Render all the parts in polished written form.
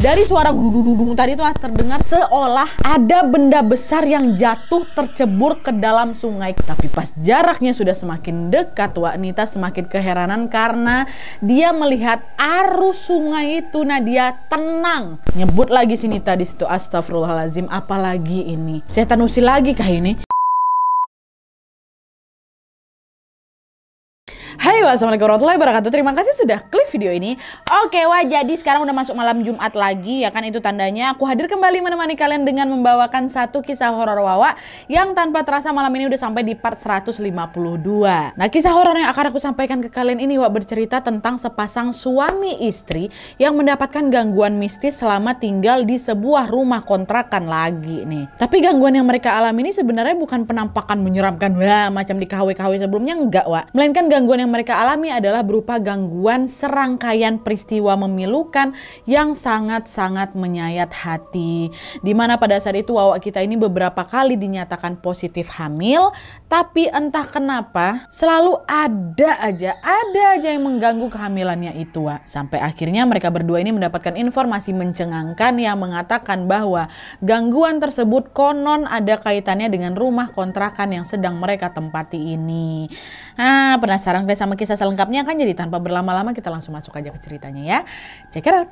Dari suara gudung tadi tuh terdengar seolah ada benda besar yang jatuh tercebur ke dalam sungai. Tapi pas jaraknya sudah semakin dekat, Wak, Nita semakin keheranan karena dia melihat arus sungai itu. Nah, dia tenang. Nyebut lagi si Nita di situ, astagfirullahalazim, apalagi ini? Setan usil lagi kah ini? Hai, wassalamualaikum warahmatullahi wabarakatuh. Terima kasih sudah klik video ini. Oke, wah, jadi sekarang udah masuk malam Jumat lagi ya kan, itu tandanya aku hadir kembali menemani kalian dengan membawakan satu kisah horor Wawa yang tanpa terasa malam ini udah sampai di part 152. Nah, kisah horor yang akan aku sampaikan ke kalian ini Wak bercerita tentang sepasang suami istri yang mendapatkan gangguan mistis selama tinggal di sebuah rumah kontrakan lagi nih. Tapi gangguan yang mereka alami ini sebenarnya bukan penampakan menyeramkan wah macam di KW-KW sebelumnya, enggak Wak. Melainkan gangguan yang mereka alami adalah berupa gangguan serangkaian peristiwa memilukan yang sangat-sangat menyayat hati. Dimana pada saat itu Wawa kita ini beberapa kali dinyatakan positif hamil, tapi entah kenapa selalu ada aja yang mengganggu kehamilannya itu Wak. Sampai akhirnya mereka berdua ini mendapatkan informasi mencengangkan yang mengatakan bahwa gangguan tersebut konon ada kaitannya dengan rumah kontrakan yang sedang mereka tempati ini. Penasaran guys sama kisah selengkapnya kan? Jadi tanpa berlama-lama kita langsung masuk aja ke ceritanya ya. Check it out.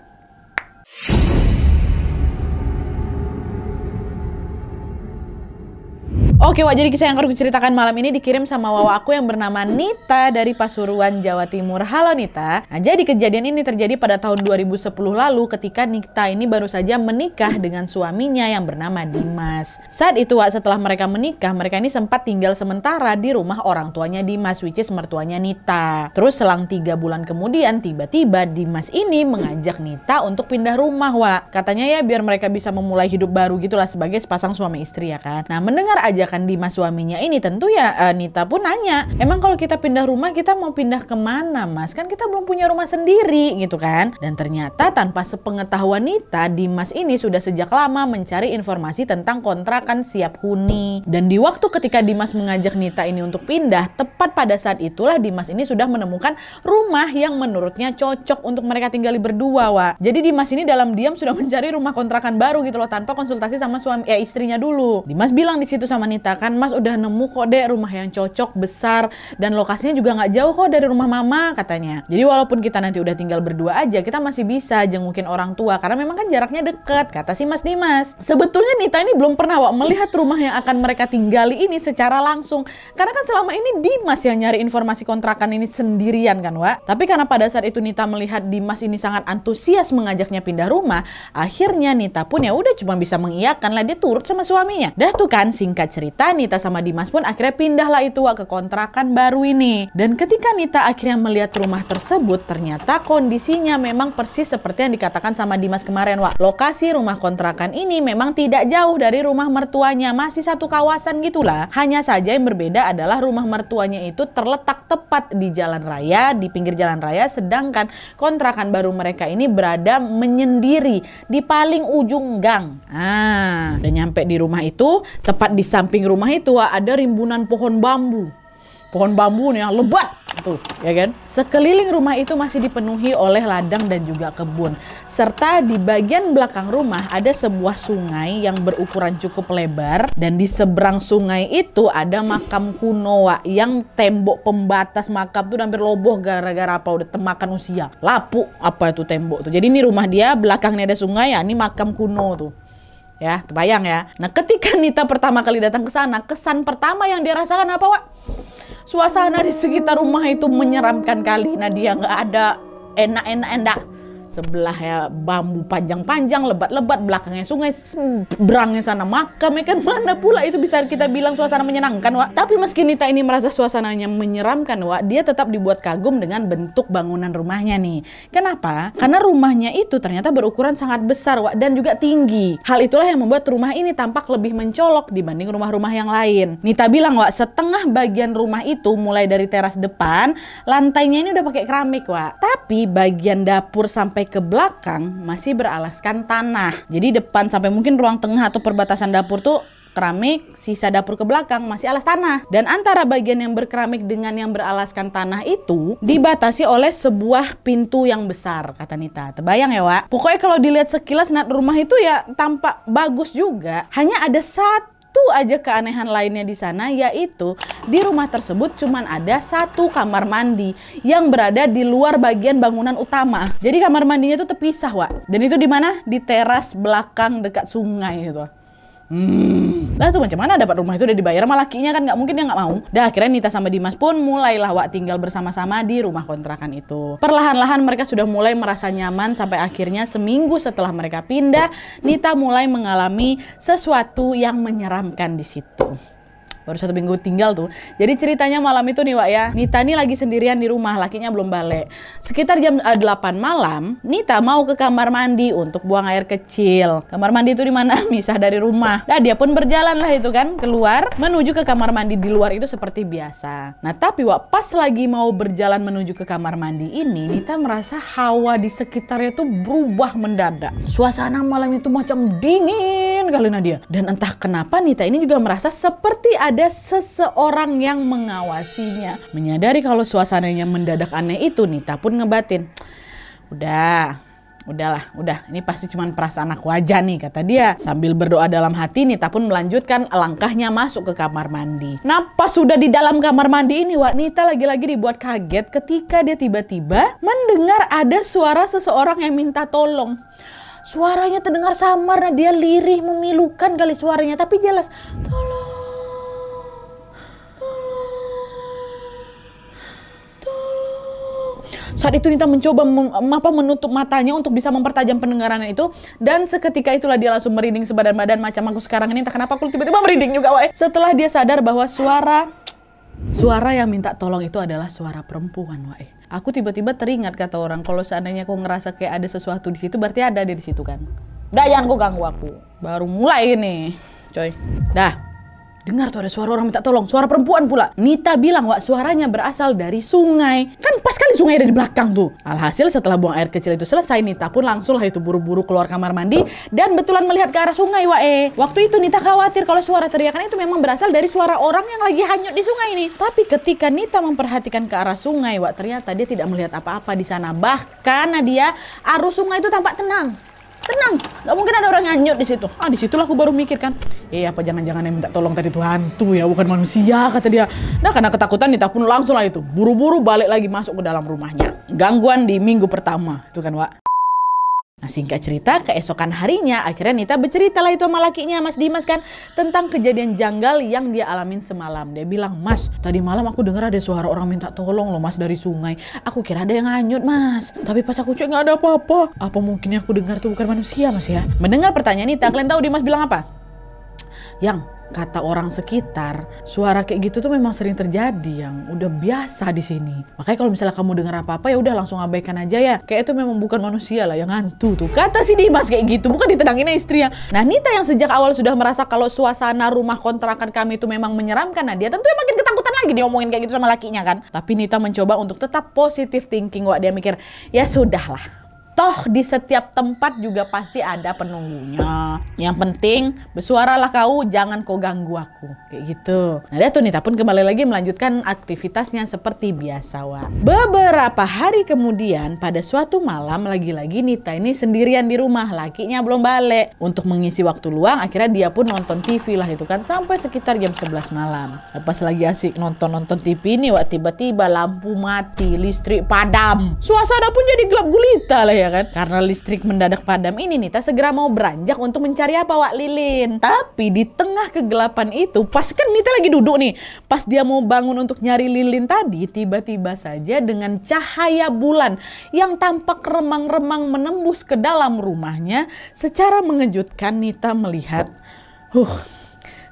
Oke Wak, jadi kisah yang akan aku ceritakan malam ini dikirim sama Wawa aku yang bernama Nita dari Pasuruan, Jawa Timur. Halo Nita. Nah, jadi kejadian ini terjadi pada tahun 2010 lalu ketika Nita ini baru saja menikah dengan suaminya yang bernama Dimas. Saat itu Wak, setelah mereka menikah, mereka ini sempat tinggal sementara di rumah orang tuanya Dimas, which is mertuanya Nita. Terus selang 3 bulan kemudian tiba-tiba Dimas ini mengajak Nita untuk pindah rumah Wak. Katanya ya biar mereka bisa memulai hidup baru gitulah sebagai sepasang suami istri ya kan. Nah, mendengar ajakan Dimas suaminya ini tentu ya Nita pun nanya, emang kalau kita pindah rumah kita mau pindah kemana Mas? Kan kita belum punya rumah sendiri gitu kan. Dan ternyata tanpa sepengetahuan Nita, Dimas ini sudah sejak lama mencari informasi tentang kontrakan siap huni. Dan di waktu ketika Dimas mengajak Nita ini untuk pindah, tepat pada saat itulah Dimas ini sudah menemukan rumah yang menurutnya cocok untuk mereka tinggali berdua Wak. Jadi Dimas ini dalam diam sudah mencari rumah kontrakan baru gitu loh tanpa konsultasi sama istrinya dulu. Dimas bilang di situ sama Nita, kan Mas udah nemu kok dek rumah yang cocok, besar, dan lokasinya juga nggak jauh kok dari rumah mama katanya. Jadi walaupun kita nanti udah tinggal berdua aja, kita masih bisa jengukin orang tua karena memang kan jaraknya deket, kata si Mas Dimas. Sebetulnya Nita ini belum pernah Wak melihat rumah yang akan mereka tinggali ini secara langsung, karena kan selama ini Dimas yang nyari informasi kontrakan ini sendirian kan Wak. Tapi karena pada saat itu Nita melihat Dimas ini sangat antusias mengajaknya pindah rumah, akhirnya Nita pun ya udah cuma bisa mengiyakan lah, dia turut sama suaminya. Dah tuh kan, singkat cerita Nita sama Dimas pun akhirnya pindahlah itu Wak ke kontrakan baru ini. Dan ketika Nita akhirnya melihat rumah tersebut, ternyata kondisinya memang persis seperti yang dikatakan sama Dimas kemarin Wak. Lokasi rumah kontrakan ini memang tidak jauh dari rumah mertuanya, masih satu kawasan gitulah. Hanya saja yang berbeda adalah rumah mertuanya itu terletak tepat di jalan raya, di pinggir jalan raya, sedangkan kontrakan baru mereka ini berada menyendiri di paling ujung gang. Udah nyampe di rumah itu, tepat di samping rumah itu ada rimbunan pohon bambu. Pohon bambu nih yang lebat tuh, ya kan? Sekeliling rumah itu masih dipenuhi oleh ladang dan juga kebun. Serta di bagian belakang rumah ada sebuah sungai yang berukuran cukup lebar, dan di seberang sungai itu ada makam kuno Wak, yang tembok pembatas makam tuh hampir roboh gara-gara apa? Udah temakan usia. Lapuk apa itu tembok tuh. Jadi ini rumah dia, belakangnya ada sungai ya, ini makam kuno tuh. Ya, kebayang ya. Nah, ketika Nita pertama kali datang ke sana, kesan pertama yang dia rasakan apa Wak? Suasana di sekitar rumah itu menyeramkan kali. Nah, dia nggak ada enak-enak. Sebelah ya bambu panjang-panjang, lebat-lebat, belakangnya sungai, seberangnya sana makam, ya kan mana pula itu bisa kita bilang suasana menyenangkan Wak. Tapi meski Nita ini merasa suasananya menyeramkan Wak, dia tetap dibuat kagum dengan bentuk bangunan rumahnya nih. Kenapa? Karena rumahnya itu ternyata berukuran sangat besar Wak, dan juga tinggi. Hal itulah yang membuat rumah ini tampak lebih mencolok dibanding rumah-rumah yang lain. Nita bilang Wak, setengah bagian rumah itu mulai dari teras depan, lantainya ini udah pakai keramik Wak. Tapi bagian dapur sampai ke belakang masih beralaskan tanah. Jadi depan sampai mungkin ruang tengah atau perbatasan dapur tuh keramik, sisa dapur ke belakang masih alas tanah. Dan antara bagian yang berkeramik dengan yang beralaskan tanah itu dibatasi oleh sebuah pintu yang besar, kata Nita. Terbayang ya, Wak? Pokoknya kalau dilihat sekilas rumah itu ya tampak bagus juga. Hanya ada satu aja keanehan lainnya di sana, yaitu di rumah tersebut cuman ada satu kamar mandi yang berada di luar bagian bangunan utama. Jadi kamar mandinya itu terpisah, Wak. Dan itu di mana? Di teras belakang dekat sungai gitu. Lah tuh macam mana dapat rumah itu udah dibayar sama lakinya kan, nggak mungkin dia nggak mau. Dah akhirnya Nita sama Dimas pun mulailah Wak tinggal bersama-sama di rumah kontrakan itu. Perlahan-lahan mereka sudah mulai merasa nyaman sampai akhirnya seminggu setelah mereka pindah, Nita mulai mengalami sesuatu yang menyeramkan di situ. Baru 1 minggu tinggal tuh. Jadi ceritanya malam itu nih, Wak ya. Nita nih lagi sendirian di rumah, lakinya belum balik. Sekitar jam 8 malam, Nita mau ke kamar mandi untuk buang air kecil. Kamar mandi itu di mana? Misah dari rumah. Nah, dia pun berjalan lah itu kan keluar menuju ke kamar mandi di luar itu seperti biasa. Nah, tapi Wak pas lagi mau berjalan menuju ke kamar mandi ini, Nita merasa hawa di sekitarnya tuh berubah mendadak. Suasana malam itu macam dingin kali Nadia. Dan entah kenapa Nita ini juga merasa seperti ada seseorang yang mengawasinya. Menyadari kalau suasananya mendadak aneh itu, Nita pun ngebatin, udahlah, ini pasti cuma perasaan aku aja nih, kata dia. Sambil berdoa dalam hati, Nita pun melanjutkan langkahnya masuk ke kamar mandi. Nah, pas sudah di dalam kamar mandi ini, Wak, Nita lagi-lagi dibuat kaget ketika dia tiba-tiba mendengar ada suara seseorang yang minta tolong. Suaranya terdengar samar, nah dia lirih memilukan kali suaranya, tapi jelas, tolong. Saat itu Nita mencoba menutup matanya untuk bisa mempertajam pendengarannya itu. Dan seketika itulah dia langsung merinding sebadan badan macam aku sekarang ini. Entah kenapa aku tiba-tiba merinding juga, Wak. Setelah dia sadar bahwa suara yang minta tolong itu adalah suara perempuan, Wak. Aku tiba-tiba teringat kata orang, kalau seandainya aku ngerasa kayak ada sesuatu di situ, berarti ada di situ kan. Dah, jangan kau ganggu aku. Baru mulai ini, coy. Dah. Dengar tuh ada suara orang minta tolong, suara perempuan pula. Nita bilang, Wak, suaranya berasal dari sungai. Kan pas kali sungai ada di belakang tuh. Alhasil setelah buang air kecil itu selesai, Nita pun langsung lah itu buru-buru keluar kamar mandi dan betulan melihat ke arah sungai, Wak. Waktu itu Nita khawatir kalau suara teriakan itu memang berasal dari suara orang yang lagi hanyut di sungai ini. Tapi ketika Nita memperhatikan ke arah sungai, Wak, ternyata dia tidak melihat apa-apa di sana. Bahkan dia arus sungai itu tampak tenang. Gak mungkin ada orang nyanyut di situ. Ah, disitulah aku baru mikir kan, apa jangan-jangan yang minta tolong tadi itu hantu ya, bukan manusia, kata dia. Nah, karena ketakutan Nita pun langsung lah itu buru-buru balik lagi masuk ke dalam rumahnya. Gangguan di minggu pertama itu kan, Wak. Nah, singkat cerita, keesokan harinya akhirnya Nita bercerita lah itu sama lakinya, Mas Dimas kan, tentang kejadian janggal yang dia alamin semalam. Dia bilang, Mas, tadi malam aku dengar ada suara orang minta tolong loh, Mas, dari sungai. Aku kira ada yang hanyut, Mas. Tapi pas aku cek nggak ada apa-apa. Apa mungkin yang aku dengar itu bukan manusia, Mas ya? Mendengar pertanyaan Nita, kalian tahu Dimas bilang apa? Yang kata orang sekitar, suara kayak gitu tuh memang sering terjadi, yang udah biasa di sini. Makanya kalau misalnya kamu dengar apa-apa ya udah langsung abaikan aja ya. Kayak itu memang bukan manusia lah yang hantu tuh. Kata si Dimas kayak gitu, bukan ditendangin istrinya. Nah, Nita yang sejak awal sudah merasa kalau suasana rumah kontrakan kami itu memang menyeramkan, nah dia tentunya makin ketakutan lagi diomongin kayak gitu sama lakinya kan. Tapi Nita mencoba untuk tetap positive thinking, Wak. Dia mikir, ya sudahlah. Toh di setiap tempat juga pasti ada penunggunya. Yang penting bersuaralah kau, jangan kau ganggu aku. Kayak gitu. Nah, dia tuh Nita pun kembali lagi melanjutkan aktivitasnya seperti biasa, Wak. Beberapa hari kemudian pada suatu malam lagi-lagi Nita ini sendirian di rumah, lakinya belum balik. Untuk mengisi waktu luang akhirnya dia pun nonton TV lah itu kan sampai sekitar jam 11 malam. Pas lagi asik nonton TV ini, Wak, tiba-tiba lampu mati, listrik padam. Suasana pun jadi gelap gulita lah ya kan. Karena listrik mendadak padam ini, Nita segera mau beranjak untuk mencari apa, Wak, lilin. Tapi di tengah kegelapan itu, pas kan Nita lagi duduk nih, pas dia mau bangun untuk nyari lilin tadi, tiba-tiba saja dengan cahaya bulan yang tampak remang-remang menembus ke dalam rumahnya, secara mengejutkan Nita melihat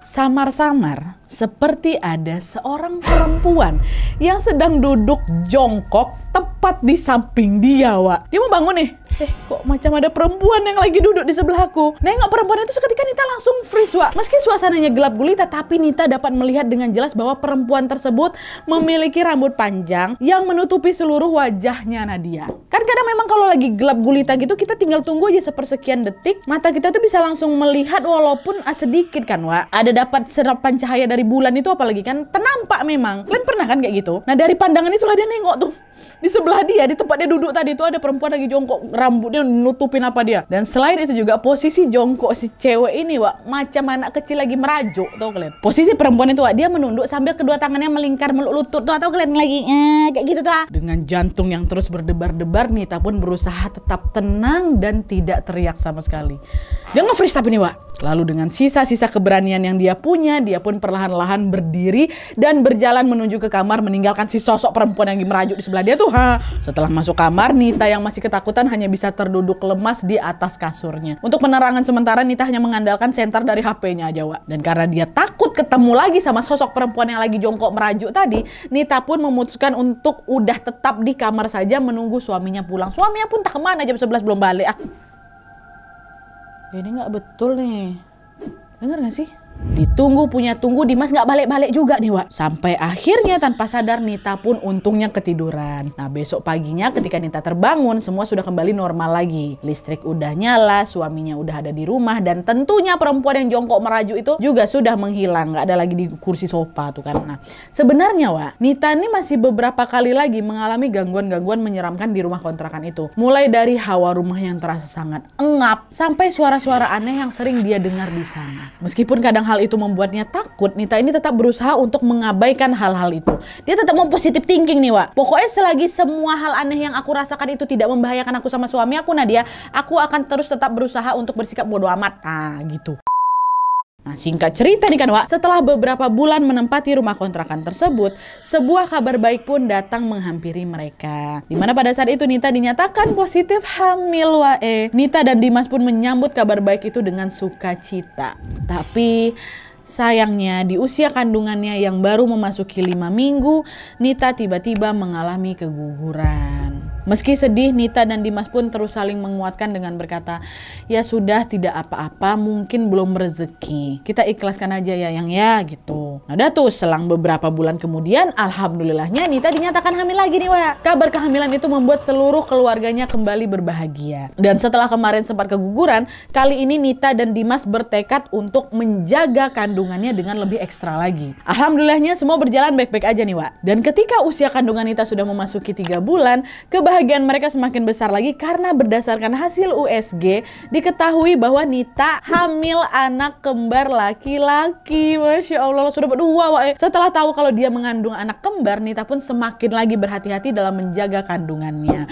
samar-samar seperti ada seorang perempuan yang sedang duduk jongkok tepat di samping dia, Wak. Dia mau bangun nih, Kok macam ada perempuan yang lagi duduk di sebelahku. Nengok perempuan itu seketika Nita langsung freeze, Wak. Meski suasananya gelap gulita, tapi Nita dapat melihat dengan jelas bahwa perempuan tersebut memiliki rambut panjang yang menutupi seluruh wajahnya Nadia. Kan kadang memang kalau lagi gelap gulita gitu, kita tinggal tunggu aja sepersekian detik, mata kita tuh bisa langsung melihat walaupun sedikit kan, Wak. Ada dapat serapan cahaya dari bulan itu apalagi kan, ternampak memang. Kalian pernah kan kayak gitu? Nah dari pandangan itulah dia nengok tuh. Di sebelah dia, di tempat dia duduk tadi itu ada perempuan lagi jongkok, rambutnya nutupin apa dia. Dan selain itu juga posisi jongkok si cewek ini, Wak, macam anak kecil lagi merajuk, tau kalian? Posisi perempuan itu, Wak, dia menunduk sambil kedua tangannya melingkar meluk lutut tuh, atau kalian lagi kayak gitu tuh. Dengan jantung yang terus berdebar-debar, Nita pun berusaha tetap tenang dan tidak teriak sama sekali. Dia nge-freeze tapi nih, Wak. Lalu dengan sisa-sisa keberanian yang dia punya, dia pun perlahan-lahan berdiri dan berjalan menuju ke kamar meninggalkan si sosok perempuan yang merajuk di sebelah dia tuh. Setelah masuk kamar, Nita yang masih ketakutan hanya bisa terduduk lemas di atas kasurnya. Untuk penerangan sementara, Nita hanya mengandalkan senter dari HP-nya aja, Wak. Dan karena dia takut ketemu lagi sama sosok perempuan yang lagi jongkok merajuk tadi, Nita pun memutuskan untuk udah tetap di kamar saja menunggu suaminya pulang. Suaminya pun tak kemana, jam 11 belum balik. Ini nggak betul nih. Dengar nggak sih? Ditunggu punya tunggu, Dimas nggak balik-balik juga nih, Wak. Sampai akhirnya tanpa sadar Nita pun untungnya ketiduran. Nah besok paginya ketika Nita terbangun, semua sudah kembali normal lagi. Listrik udah nyala, suaminya udah ada di rumah, dan tentunya perempuan yang jongkok merajuk itu juga sudah menghilang. Nggak ada lagi di kursi sofa tuh kan. Nah sebenarnya, Wak, Nita ini masih beberapa kali lagi mengalami gangguan-gangguan menyeramkan di rumah kontrakan itu. Mulai dari hawa rumah yang terasa sangat engap, sampai suara-suara aneh yang sering dia dengar di sana. Meskipun kadang hal itu membuatnya takut, Nita ini tetap berusaha untuk mengabaikan hal-hal itu. Dia tetap mau positive thinking nih, Wak. Pokoknya selagi semua hal aneh yang aku rasakan itu tidak membahayakan aku sama suami aku, Nadia, aku akan terus tetap berusaha untuk bersikap bodoh amat. Nah gitu. Nah singkat cerita nih kan, Wak, setelah beberapa bulan menempati rumah kontrakan tersebut, sebuah kabar baik pun datang menghampiri mereka. Dimana pada saat itu Nita dinyatakan positif hamil, Wak. Nita dan Dimas pun menyambut kabar baik itu dengan sukacita. Tapi sayangnya di usia kandungannya yang baru memasuki 5 minggu, Nita tiba-tiba mengalami keguguran. Meski sedih, Nita dan Dimas pun terus saling menguatkan dengan berkata, ya sudah, tidak apa-apa, mungkin belum rezeki. Kita ikhlaskan aja ya yang ya gitu. Nah dah tuh selang beberapa bulan kemudian, alhamdulillahnya Nita dinyatakan hamil lagi nih, Wak. Kabar kehamilan itu membuat seluruh keluarganya kembali berbahagia. Dan setelah kemarin sempat keguguran, kali ini Nita dan Dimas bertekad untuk menjaga kandungannya dengan lebih ekstra lagi. Alhamdulillahnya semua berjalan baik-baik aja nih, Wak. Dan ketika usia kandungan Nita sudah memasuki 3 bulan, kebahagiaan mereka semakin besar lagi karena berdasarkan hasil USG diketahui bahwa Nita hamil anak kembar laki-laki. Masya Allah, sudah berdua, Wak. Setelah tahu kalau dia mengandung anak kembar, Nita pun semakin lagi berhati-hati dalam menjaga kandungannya.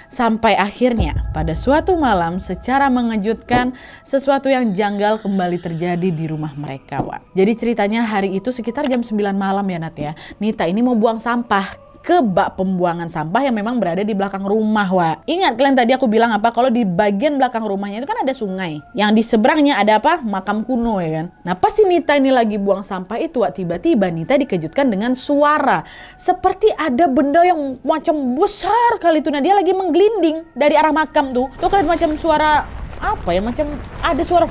Sampai akhirnya pada suatu malam secara mengejutkan sesuatu yang janggal kembali terjadi di rumah mereka, Wak. Jadi ceritanya hari itu sekitar jam 9 malam ya, Nat ya. Nita ini mau buang sampah ke bak pembuangan sampah yang memang berada di belakang rumah, Wak. Ingat kalian tadi aku bilang apa? Kalau di bagian belakang rumahnya itu kan ada sungai. Yang di seberangnya ada apa? Makam kuno ya kan. Nah pas si Nita ini lagi buang sampah itu, Wak, tiba-tiba Nita dikejutkan dengan suara. Seperti ada benda yang macam besar kali itu. Nah dia lagi menggelinding dari arah makam tuh. Tuh kalian macam suara apa ya, macam ada suara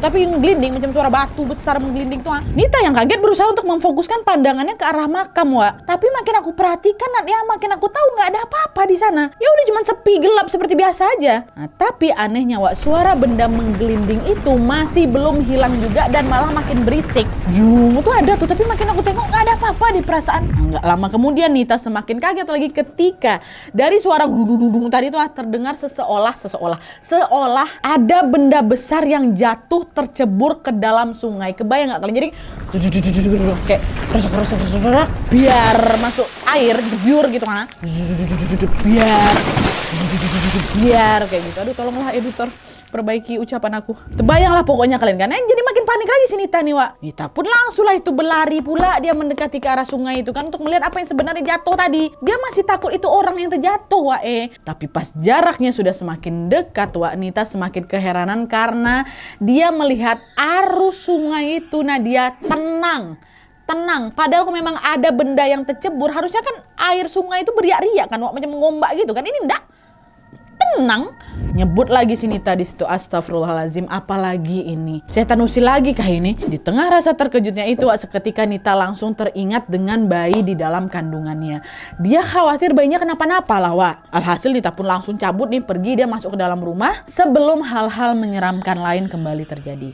tapi ngelinding macam suara batu besar menggelinding tuh. Nita yang kaget berusaha untuk memfokuskan pandangannya ke arah makam, Wak. Tapi makin aku perhatikan, ya makin aku tahu nggak ada apa-apa di sana. Ya udah cuma sepi gelap seperti biasa aja. Nah, tapi anehnya, Wak, suara benda menggelinding itu masih belum hilang juga dan malah makin berisik. Zoom tuh ada tuh, tapi makin aku tengok nggak ada apa-apa di perasaan. Nah, nggak lama kemudian Nita semakin kaget lagi ketika dari suara dudung tadi tuh terdengar seolah ada benda besar yang jatuh tercebur ke dalam sungai. Kebayang nggak kalian? Jadi kayak biar masuk air biur gitu kan? Biar kayak gitu. Aduh tolonglah editor, perbaiki ucapan aku. Terbayanglah pokoknya kalian kan. Jadi makin panik lagi si Nita nih, Wak. Nita pun langsung lah itu berlari pula. Dia mendekati ke arah sungai itu kan untuk melihat apa yang sebenarnya jatuh tadi. Dia masih takut itu orang yang terjatuh, Wak. Tapi pas jaraknya sudah semakin dekat, Wak, Nita semakin keheranan karena dia melihat arus sungai itu. Nah dia tenang. Padahal kalau memang ada benda yang tercebur, harusnya kan air sungai itu beriak-riak kan, Wak, macam mengombak gitu kan. Ini enggak. tenang. Nyebut lagi si Nita di situ, astagfirullahalazim, apalagi ini? Setan usil lagi kah ini? Di tengah rasa terkejutnya itu, seketika Nita langsung teringat dengan bayi di dalam kandungannya. Dia khawatir bayinya kenapa-napa lah, Wak. Alhasil Nita pun langsung cabut nih, pergi dia masuk ke dalam rumah sebelum hal-hal menyeramkan lain kembali terjadi.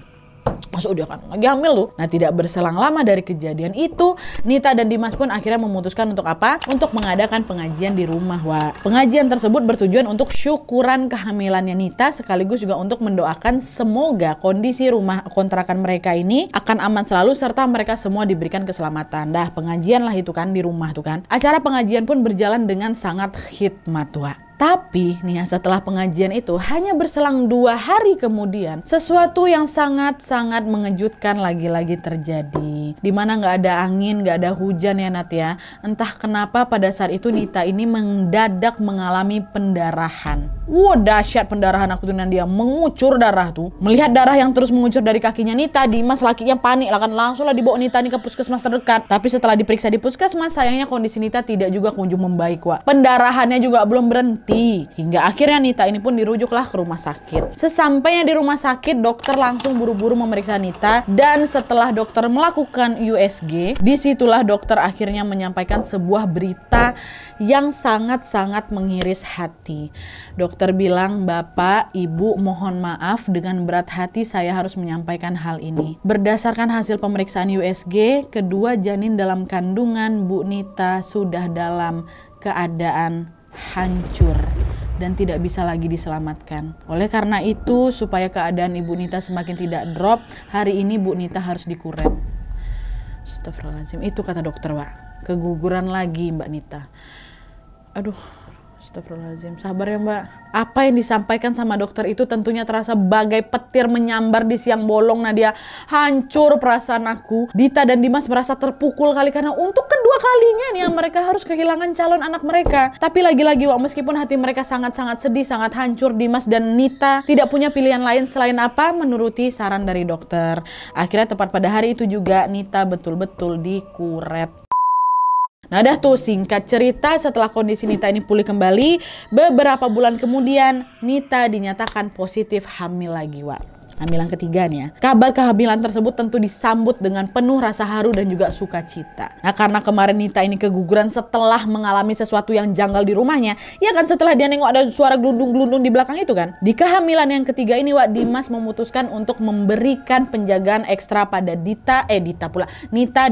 Masuk dia kan lagi hamil tuh. Nah, tidak berselang lama dari kejadian itu, Nita dan Dimas pun akhirnya memutuskan untuk apa? Untuk mengadakan pengajian di rumah, Wak. Pengajian tersebut bertujuan untuk syukuran kehamilannya Nita, sekaligus juga untuk mendoakan semoga kondisi rumah kontrakan mereka ini akan aman selalu serta mereka semua diberikan keselamatan. Dah, pengajian lah itu kan di rumah tuh kan. Acara pengajian pun berjalan dengan sangat hikmat, Wak. Tapi nih ya, setelah pengajian itu hanya berselang 2 hari kemudian, sesuatu yang sangat-sangat mengejutkan lagi-lagi terjadi. Dimana nggak ada angin, nggak ada hujan ya Nat ya. Entah kenapa pada saat itu Nita ini mendadak mengalami pendarahan. Wah, dahsyat pendarahan aku tuh, dia mengucur darah tuh. Melihat darah yang terus mengucur dari kakinya Nita, Dimas lakinya panik lah kan, langsung lah dibawa Nita nih ke puskesmas terdekat. Tapi setelah diperiksa di puskesmas, sayangnya kondisi Nita tidak juga kunjung membaik, Wak. Pendarahannya juga belum berhenti. Hingga akhirnya Nita ini pun dirujuklah ke rumah sakit. Sesampainya di rumah sakit, dokter langsung buru-buru memeriksa Nita. Dan setelah dokter melakukan USG, disitulah dokter akhirnya menyampaikan sebuah berita yang sangat-sangat mengiris hati. Dokter bilang, "Bapak, Ibu, mohon maaf dengan berat hati saya harus menyampaikan hal ini. Berdasarkan hasil pemeriksaan USG, kedua janin dalam kandungan Bu Nita sudah dalam keadaan hancur dan tidak bisa lagi diselamatkan. Oleh karena itu, supaya keadaan Ibu Nita semakin tidak drop, hari ini Bu Nita harus dikuret." Astagfirullahaladzim, itu kata dokter, Wak. Keguguran lagi Mbak Nita. Aduh, astagfirullahaladzim, sabar ya Mbak. Apa yang disampaikan sama dokter itu tentunya terasa bagai petir menyambar di siang bolong. Nadia, hancur perasaan aku. Dita dan Dimas merasa terpukul kali karena untuk kedua kalinya nih mereka harus kehilangan calon anak mereka. Tapi lagi-lagi Wak, meskipun hati mereka sangat-sangat sedih, sangat hancur, Dimas dan Nita tidak punya pilihan lain selain apa? Menuruti saran dari dokter. Akhirnya tepat pada hari itu juga Nita betul-betul dikuret. Nah dah tuh, singkat cerita, setelah kondisi Nita ini pulih kembali, beberapa bulan kemudian Nita dinyatakan positif hamil lagi, Wak. Hamilan ketiga nih ya. Kabar kehamilan tersebut tentu disambut dengan penuh rasa haru dan juga sukacita. Nah karena kemarin Nita ini keguguran setelah mengalami sesuatu yang janggal di rumahnya, ya kan, setelah dia nengok ada suara gelundung-gelundung di belakang itu kan. Di kehamilan yang ketiga ini, Wak, Dimas memutuskan untuk memberikan penjagaan ekstra pada Nita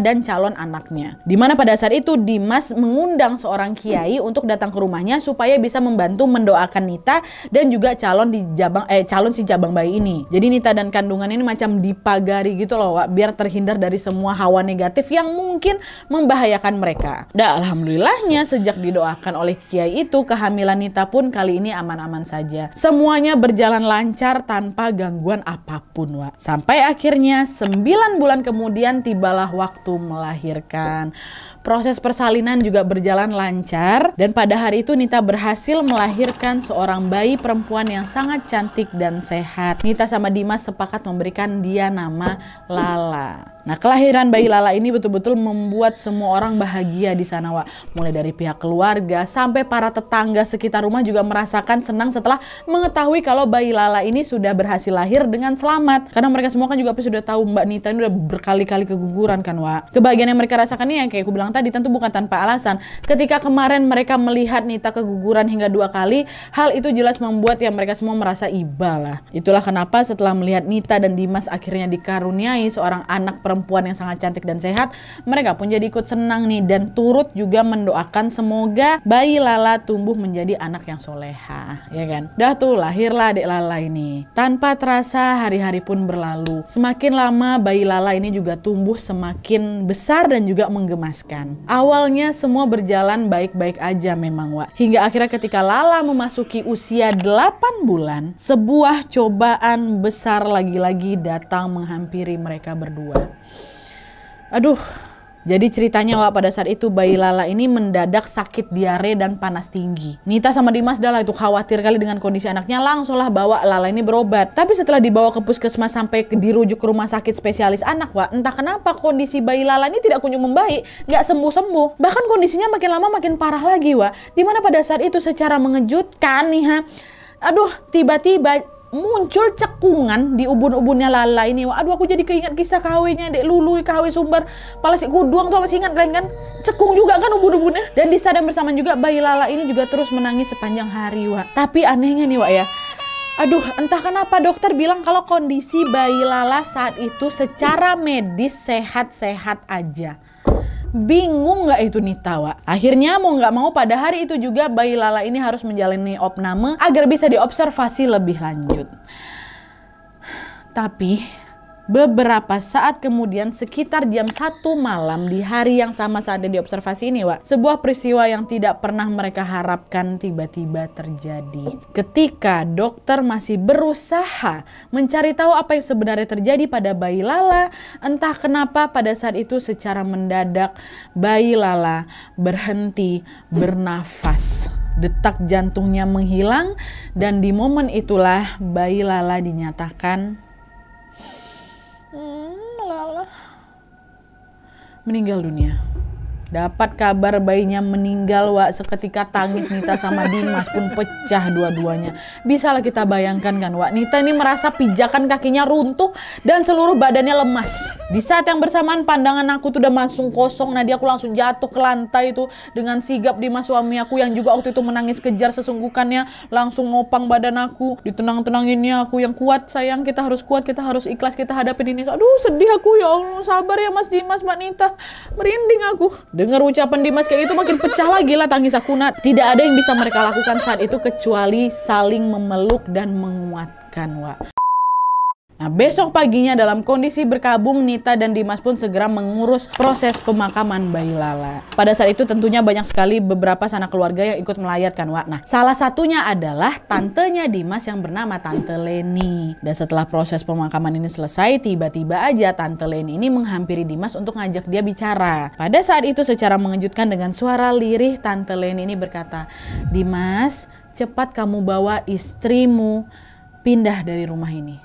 dan calon anaknya. Dimana pada saat itu Dimas mengundang seorang kiai untuk datang ke rumahnya supaya bisa membantu mendoakan Nita dan juga calon si jabang bayi ini. Jadi Nita dan kandungan ini macam dipagari gitu loh, Wak, biar terhindar dari semua hawa negatif yang mungkin membahayakan mereka. Dan alhamdulillahnya sejak didoakan oleh kiai itu, kehamilan Nita pun kali ini aman-aman saja. Semuanya berjalan lancar tanpa gangguan apapun, Wak. Sampai akhirnya 9 bulan kemudian tibalah waktu melahirkan. Proses persalinan juga berjalan lancar dan pada hari itu Nita berhasil melahirkan seorang bayi perempuan yang sangat cantik dan sehat. Nita sama Dimas sepakat memberikan dia nama Lala. Nah, kelahiran bayi Lala ini betul-betul membuat semua orang bahagia di sana, Wak. Mulai dari pihak keluarga sampai para tetangga sekitar rumah juga merasakan senang setelah mengetahui kalau bayi Lala ini sudah berhasil lahir dengan selamat. Karena mereka semua kan juga sudah tahu Mbak Nita ini udah berkali-kali keguguran kan, Wak. Kebahagiaan yang mereka rasakan ini yang kayak aku bilang tadi tentu bukan tanpa alasan. Ketika kemarin mereka melihat Nita keguguran hingga 2 kali, hal itu jelas membuat ya mereka semua merasa iba lah. Itulah kenapa setelah melihat Nita dan Dimas akhirnya dikaruniai seorang anak perempuan yang sangat cantik dan sehat, mereka pun jadi ikut senang nih dan turut juga mendoakan semoga bayi Lala tumbuh menjadi anak yang soleha, ya kan? Dah tuh lahirlah adik Lala ini. Tanpa terasa hari-hari pun berlalu. Semakin lama bayi Lala ini juga tumbuh semakin besar dan juga menggemaskan. Awalnya semua berjalan baik-baik aja memang, Wak. Hingga akhirnya ketika Lala memasuki usia 8 bulan, sebuah cobaan besar lagi-lagi datang menghampiri mereka berdua. Aduh, jadi ceritanya, Wak, pada saat itu bayi Lala ini mendadak sakit diare dan panas tinggi. Nita sama Dimas dah lah itu khawatir kali dengan kondisi anaknya, langsunglah bawa Lala ini berobat. Tapi setelah dibawa ke puskesmas sampai dirujuk ke rumah sakit spesialis anak, Wak, entah kenapa kondisi bayi Lala ini tidak kunjung membaik, nggak sembuh-sembuh. Bahkan kondisinya makin lama makin parah lagi, Wak. Dimana pada saat itu secara mengejutkan nih, Aduh, tiba-tiba muncul cekungan di ubun-ubunnya Lala ini. Aduh, aku jadi keinget kisah KW-nya Dek Lulu, KW Sumber Palasi Kuduang tuh, masih ingat kalian kan? Cekung juga kan ubun-ubunnya. Dan di saat yang bersamaan juga bayi Lala ini juga terus menangis sepanjang hari, Wak. Tapi anehnya nih, Wak ya. Aduh, entah kenapa dokter bilang kalau kondisi bayi Lala saat itu secara medis sehat-sehat aja. Bingung nggak itu Nita, Wak? Akhirnya mau nggak mau pada hari itu juga bayi Lala ini harus menjalani opname agar bisa diobservasi lebih lanjut. Tapi beberapa saat kemudian sekitar jam 1 malam di hari yang sama saat dia diobservasi ini, Wak, sebuah peristiwa yang tidak pernah mereka harapkan tiba-tiba terjadi. Ketika dokter masih berusaha mencari tahu apa yang sebenarnya terjadi pada bayi Lala, entah kenapa pada saat itu secara mendadak bayi Lala berhenti bernafas. Detak jantungnya menghilang dan di momen itulah bayi Lala dinyatakan Lala meninggal dunia. Dapat kabar bayinya meninggal, Wak, seketika tangis Nita sama Dimas pun pecah dua-duanya. Bisalah kita bayangkan kan, Wak, Nita ini merasa pijakan kakinya runtuh dan seluruh badannya lemas. Di saat yang bersamaan pandangan aku tuh udah langsung kosong. Nah, aku langsung jatuh ke lantai itu dengan sigap Dimas suami aku yang juga waktu itu menangis kejar sesunggukannya langsung ngopang badan aku. Ditenang-tenanginnya aku, yang kuat sayang, kita harus kuat, kita harus ikhlas, kita hadapin ini. Aduh, sedih aku, ya Allah, sabar ya Mas Dimas, Mbak Nita. Merinding aku. Dengar ucapan Dimas kayak itu makin pecah lagi lah tangis aku, Nat. Tidak ada yang bisa mereka lakukan saat itu kecuali saling memeluk dan menguatkan, Wak. Nah, besok paginya dalam kondisi berkabung, Nita dan Dimas pun segera mengurus proses pemakaman bayi Lala. Pada saat itu tentunya banyak sekali beberapa sanak keluarga yang ikut melayatkan, Wak. Nah, salah satunya adalah tantenya Dimas yang bernama Tante Leni. Dan setelah proses pemakaman ini selesai, tiba-tiba aja Tante Leni ini menghampiri Dimas untuk ngajak dia bicara. Pada saat itu secara mengejutkan dengan suara lirih, Tante Leni ini berkata, "Dimas, cepat kamu bawa istrimu pindah dari rumah ini.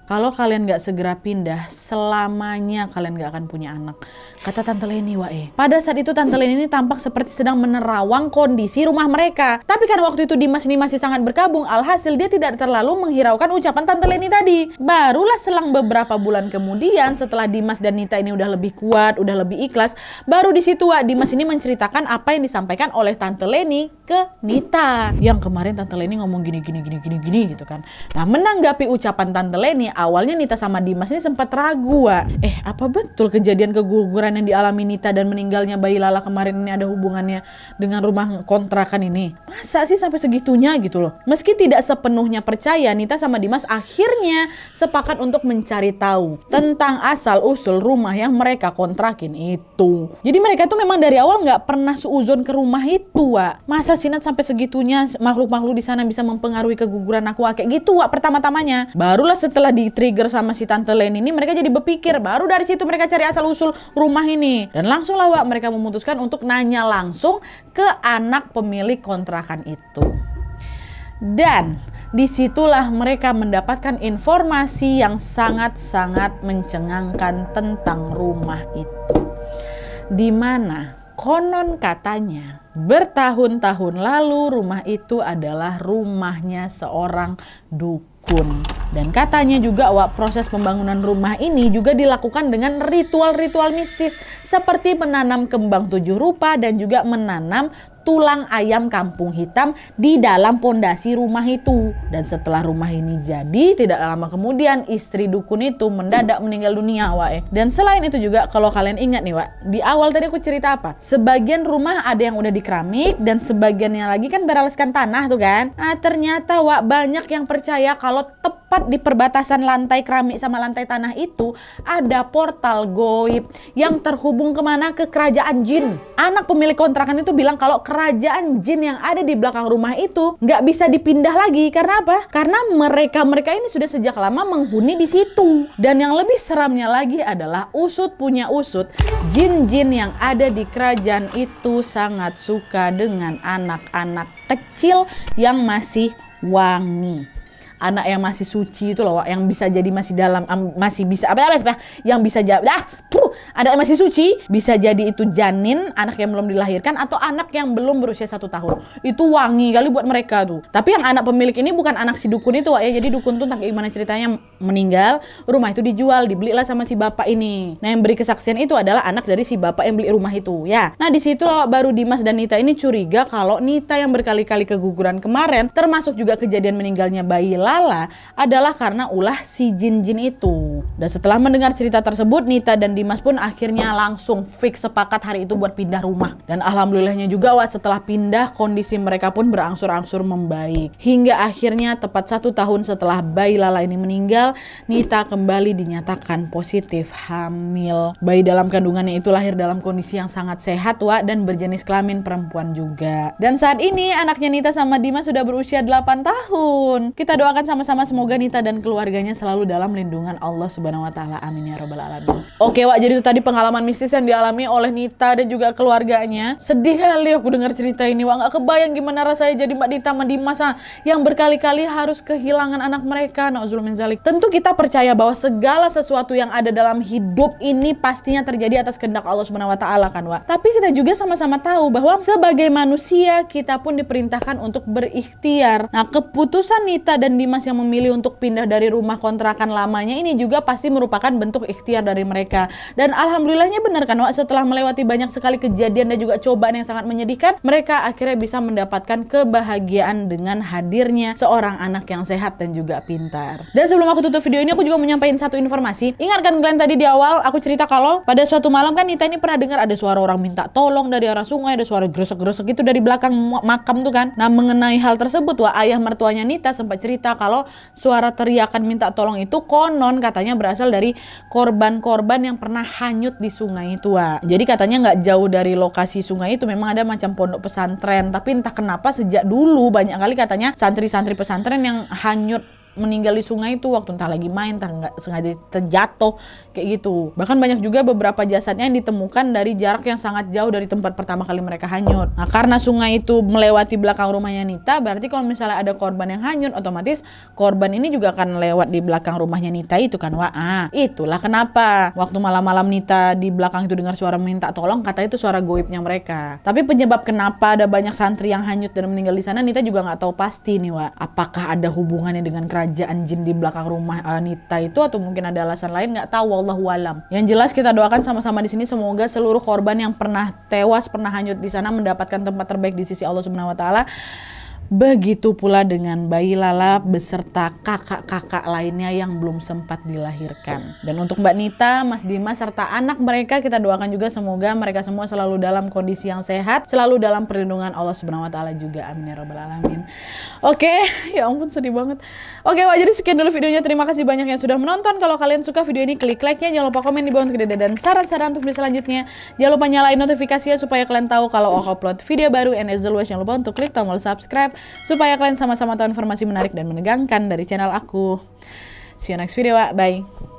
Kalau kalian gak segera pindah, selamanya kalian gak akan punya anak," kata Tante Leni, Wak. Pada saat itu Tante Leni ini tampak seperti sedang menerawang kondisi rumah mereka. Tapi kan waktu itu Dimas ini masih sangat berkabung, alhasil dia tidak terlalu menghiraukan ucapan Tante Leni tadi. Barulah selang beberapa bulan kemudian setelah Dimas dan Nita ini udah lebih kuat, udah lebih ikhlas, baru di situ, Wak, Dimas ini menceritakan apa yang disampaikan oleh Tante Leni ke Nita. Yang kemarin Tante Leni ngomong gini gitu kan. Nah, menanggapi ucapan Tante Leni, awalnya Nita sama Dimas ini sempat ragu, Wak. Apa betul kejadian keguguran yang dialami Nita dan meninggalnya bayi Lala kemarin ini ada hubungannya dengan rumah kontrakan ini? Masa sih sampai segitunya gitu loh. Meski tidak sepenuhnya percaya, Nita sama Dimas akhirnya sepakat untuk mencari tahu tentang asal-usul rumah yang mereka kontrakin itu. Jadi mereka itu memang dari awal nggak pernah suuzon ke rumah itu, Wak. Masa sih Nat sampai segitunya makhluk-makhluk di sana bisa mempengaruhi keguguran aku, Wak? Kayak gitu, Wak, pertama-tamanya. Barulah setelah di-trigger sama si Tante Leni ini, mereka jadi berpikir, baru dari situ mereka cari asal-usul rumah ini. Dan langsung lah, Wak, mereka memutuskan untuk nanya langsung ke anak pemilik kontrakan itu. Dan disitulah mereka mendapatkan informasi yang sangat-sangat mencengangkan tentang rumah itu. Dimana konon katanya bertahun-tahun lalu rumah itu adalah rumahnya seorang dukun. Dan katanya juga, Wak, proses pembangunan rumah ini juga dilakukan dengan ritual-ritual mistis seperti menanam kembang 7 rupa dan juga menanam tulang ayam kampung hitam di dalam pondasi rumah itu. Dan setelah rumah ini jadi, tidak lama kemudian istri dukun itu mendadak meninggal dunia, Wak. Dan selain itu juga, kalau kalian ingat nih, Wak, di awal tadi aku cerita apa? Sebagian rumah ada yang udah di keramik dan sebagiannya lagi kan beralaskan tanah tuh kan. Nah, ternyata, Wak, banyak yang percaya kalau tepat di perbatasan lantai keramik sama lantai tanah itu ada portal goib yang terhubung kemana? Ke kerajaan jin. Anak pemilik kontrakan itu bilang kalau kerajaan jin yang ada di belakang rumah itu nggak bisa dipindah lagi. Karena apa? Karena mereka ini sudah sejak lama menghuni di situ. Dan yang lebih seramnya lagi adalah usut punya usut, jin-jin yang ada di kerajaan itu sangat suka dengan anak-anak kecil yang masih wangi. Anak yang masih suci itu loh, yang bisa jadi masih dalam, masih bisa yang bisa ada yang masih suci, bisa jadi itu janin, anak yang belum dilahirkan, atau anak yang belum berusia 1 tahun. Itu wangi kali buat mereka tuh. Tapi yang anak pemilik ini bukan anak si dukun itu, Wak, ya. Jadi dukun tuh entah gimana ceritanya meninggal, rumah itu dijual, dibelilah sama si bapak ini. Nah, yang beri kesaksian itu adalah anak dari si bapak yang beli rumah itu, ya. Nah, di situ loh baru Dimas dan Nita ini curiga kalau Nita yang berkali-kali keguguran kemarin, termasuk juga kejadian meninggalnya bayi Lala, adalah karena ulah si jin-jin itu. Dan setelah mendengar cerita tersebut, Nita dan Dimas pun akhirnya langsung fix sepakat hari itu buat pindah rumah. Dan alhamdulillahnya juga, Wak, setelah pindah kondisi mereka pun berangsur-angsur membaik. Hingga akhirnya tepat 1 tahun setelah bayi Lala ini meninggal, Nita kembali dinyatakan positif hamil. Bayi dalam kandungannya itu lahir dalam kondisi yang sangat sehat, Wak, dan berjenis kelamin perempuan juga. Dan saat ini anaknya Nita sama Dimas sudah berusia 8 tahun. Kita doakan sama-sama semoga Nita dan keluarganya selalu dalam lindungan Allah Subhanahu wa taala. Amin ya rabbal alamin. Oke, Wak, jadi itu tadi pengalaman mistis yang dialami oleh Nita dan juga keluarganya. Sedih kali aku dengar cerita ini, Wak. Nggak kebayang gimana rasanya jadi Mbak Nita sama Dimas yang berkali-kali harus kehilangan anak mereka. Nauzubillah min zalik. Tentu kita percaya bahwa segala sesuatu yang ada dalam hidup ini pastinya terjadi atas kehendak Allah Subhanahu wa taala kan, Wak. Tapi kita juga sama-sama tahu bahwa sebagai manusia kita pun diperintahkan untuk berikhtiar. Nah, keputusan Nita dan Dimas yang memilih untuk pindah dari rumah kontrakan lamanya ini juga pasti merupakan bentuk ikhtiar dari mereka. Dan alhamdulillahnya benar kan, Wak, setelah melewati banyak sekali kejadian dan juga cobaan yang sangat menyedihkan, mereka akhirnya bisa mendapatkan kebahagiaan dengan hadirnya seorang anak yang sehat dan juga pintar. Dan sebelum aku tutup video ini, aku juga menyampaikan satu informasi. Ingatkan kalian tadi di awal aku cerita kalau pada suatu malam kan Nita ini pernah dengar ada suara orang minta tolong dari arah sungai, ada suara gresek-gresek gitu dari belakang makam tuh kan. Nah, mengenai hal tersebut, Wah, ayah mertuanya Nita sempat cerita kalau suara teriakan minta tolong itu konon katanya berasal dari korban-korban yang pernah hanyut di sungai itu, Wah. Jadi katanya nggak jauh dari lokasi sungai itu memang ada macam pondok pesantren, tapi entah kenapa sejak dulu banyak kali katanya santri-santri pesantren yang hanyut meninggal di sungai itu waktu entah lagi main, entah nggak sengaja terjatuh kayak gitu. Bahkan banyak juga beberapa jasadnya yang ditemukan dari jarak yang sangat jauh dari tempat pertama kali mereka hanyut. Nah, karena sungai itu melewati belakang rumahnya Nita, berarti kalau misalnya ada korban yang hanyut, otomatis korban ini juga akan lewat di belakang rumahnya Nita itu kan, Wah. Itulah kenapa waktu malam-malam Nita di belakang itu dengar suara minta tolong, katanya itu suara goibnya mereka. Tapi penyebab kenapa ada banyak santri yang hanyut dan meninggal di sana, Nita juga nggak tahu pasti nih, Wah. Apakah ada hubungannya dengan kerajaan jin di belakang rumah Nita itu, atau mungkin ada alasan lain, nggak tahu, wallahu alam. Yang jelas kita doakan sama-sama di sini semoga seluruh korban yang pernah tewas, pernah hanyut di sana mendapatkan tempat terbaik di sisi Allah Subhanahu wa taala. Begitu pula dengan bayi Lala beserta kakak-kakak lainnya yang belum sempat dilahirkan. Dan untuk Mbak Nita, Mas Dimas, serta anak mereka kita doakan juga semoga mereka semua selalu dalam kondisi yang sehat, selalu dalam perlindungan Allah Subhanahu wa taala juga. Amin ya rabbal alamin. Oke, ya ampun sedih banget. Oke, Wak, jadi sekian dulu videonya. Terima kasih banyak yang sudah menonton. Kalau kalian suka video ini, klik like-nya, jangan lupa komen di bawah untuk ide dan saran-saran untuk video selanjutnya. Jangan lupa nyalain notifikasinya supaya kalian tahu kalau aku upload video baru, and as always jangan lupa untuk klik tombol subscribe supaya kalian sama-sama tahu informasi menarik dan menegangkan dari channel aku. See you next video, Wak. Bye.